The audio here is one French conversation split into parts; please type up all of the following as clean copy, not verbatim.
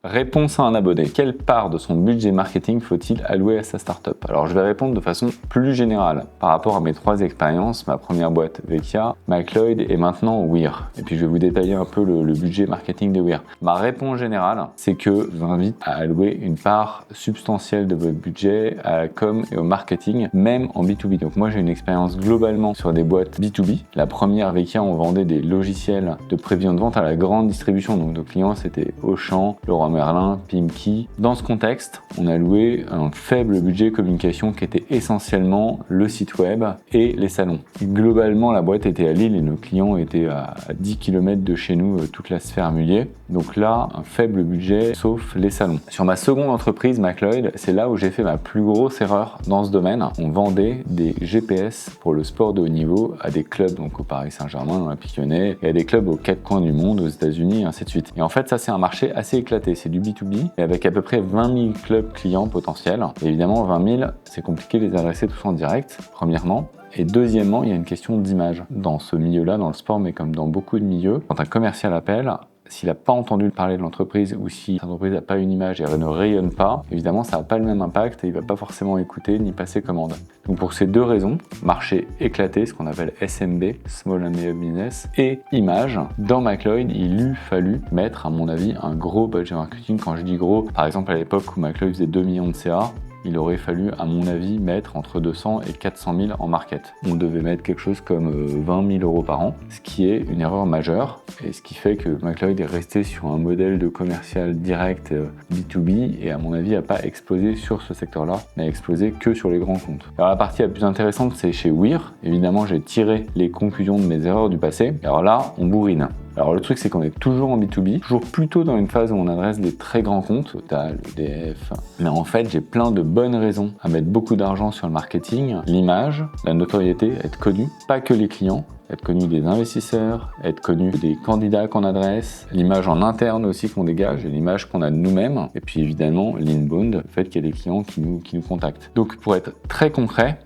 Réponse à un abonné. Quelle part de son budget marketing faut-il allouer à sa startup? Alors je vais répondre de façon plus générale par rapport à mes 3 expériences, ma première boîte Vecchia, McLeod et maintenant Weir. Et puis je vais vous détailler un peu le budget marketing de Weir. Ma réponse générale, c'est que je vous invite à allouer une part substantielle de votre budget à la com et au marketing, même en B2B. Donc moi j'ai une expérience globalement sur des boîtes B2B. La première Vecchia, on vendait des logiciels de prévision de vente à la grande distribution. Donc nos clients c'était Auchan, Leroy Merlin, Pimki. Dans ce contexte, on a loué un faible budget communication qui était essentiellement le site web et les salons. Globalement, la boîte était à Lille et nos clients étaient à 10 km de chez nous, toute la sphère Mullier. Donc là, un faible budget, sauf les salons. Sur ma seconde entreprise, McLeod, c'est là où j'ai fait ma plus grosse erreur dans ce domaine. On vendait des GPS pour le sport de haut niveau à des clubs, donc au Paris Saint-Germain, dans la Piquenais, et à des clubs aux 4 coins du monde, aux États-Unis, et ainsi de suite. Et en fait, ça, c'est un marché assez éclaté. C'est du B2B, et avec à peu près 20 000 clubs clients potentiels. Et évidemment, 20 000, c'est compliqué de les adresser tous en direct, premièrement. Et deuxièmement, il y a une question d'image. Dans ce milieu-là, dans le sport, mais comme dans beaucoup de milieux, quand un commercial appelle, s'il n'a pas entendu parler de l'entreprise ou si l'entreprise n'a pas une image et elle ne rayonne pas, évidemment, ça n'a pas le même impact et il ne va pas forcément écouter ni passer commande. Donc pour ces deux raisons, marché éclaté, ce qu'on appelle SMB, Small and Medium Business, et image, dans McLeod, il eût fallu mettre, à mon avis, un gros budget marketing. Quand je dis gros, par exemple, à l'époque où McLeod faisait 2 millions de CA, il aurait fallu, à mon avis, mettre entre 200 et 400 000 en market. On devait mettre quelque chose comme 20 000 euros par an, ce qui est une erreur majeure, et ce qui fait que McLeod est resté sur un modèle de commercial direct B2B, et à mon avis, n'a pas explosé sur ce secteur-là, mais a explosé que sur les grands comptes. Alors la partie la plus intéressante, c'est chez Weir. Évidemment, j'ai tiré les conclusions de mes erreurs du passé. Alors là, on bourrine. Alors le truc, c'est qu'on est toujours en B2B, toujours plutôt dans une phase où on adresse des très grands comptes, Total, EDF. Mais en fait, j'ai plein de bonnes raisons à mettre beaucoup d'argent sur le marketing, l'image, la notoriété, être connu, pas que les clients, être connu des investisseurs, être connu des candidats qu'on adresse, l'image en interne aussi qu'on dégage et l'image qu'on a de nous-mêmes, et puis évidemment l'inbound, le fait qu'il y a des clients qui nous contactent. Donc pour être très concret,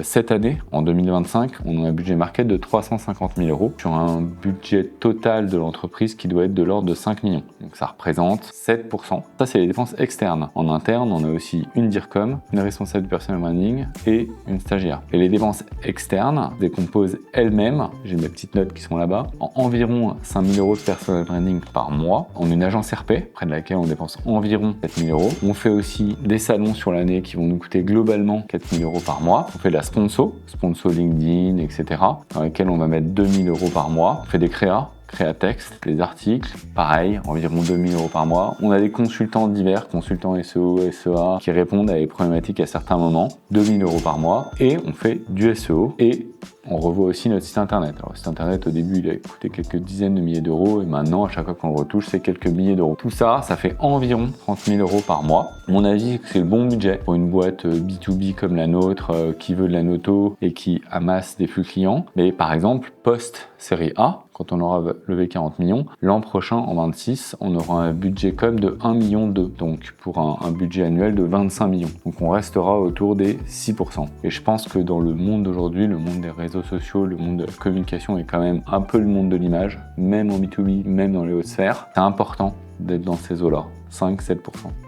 cette année, en 2025, on a un budget market de 350 000 euros sur un budget total de l'entreprise qui doit être de l'ordre de 5 millions. Donc ça représente 7%. Ça, c'est les dépenses externes. En interne, on a aussi une DIRCOM, une responsable du personnel branding et une stagiaire. Et les dépenses externes décomposent elles-mêmes, j'ai mes petites notes qui sont là-bas, en environ 5 000 euros de personnel branding par mois, en une agence RP, près de laquelle on dépense environ 4 000 euros. On fait aussi des salons sur l'année qui vont nous coûter globalement 4 000 euros par mois. On fait de la sponsor LinkedIn, etc., dans lesquels on va mettre 2 000 euros par mois. On fait des créa-texte, des articles, pareil, environ 2 000 euros par mois. On a des consultants divers, consultants SEO, SEA, qui répondent à des problématiques à certains moments, 2 000 euros par mois. Et on fait du SEO et on revoit aussi notre site internet. Alors le site internet, au début, il a coûté quelques dizaines de milliers d'euros et maintenant, à chaque fois qu'on le retouche, c'est quelques milliers d'euros. Tout ça, ça fait environ 30 000 euros par mois. Mon avis, c'est le bon budget pour une boîte B2B comme la nôtre, qui veut de la noto et qui amasse des flux clients. Mais par exemple, post-série A, quand on aura levé 40 millions, l'an prochain, en 26, on aura un budget com de 1,2 million, donc pour un budget annuel de 25 millions. Donc on restera autour des 6%. Et je pense que dans le monde d'aujourd'hui, le monde des réseaux sociaux, le monde de la communication est quand même un peu le monde de l'image, même en B2B, même dans les hautes sphères. C'est important d'être dans ces eaux-là, 5-7%.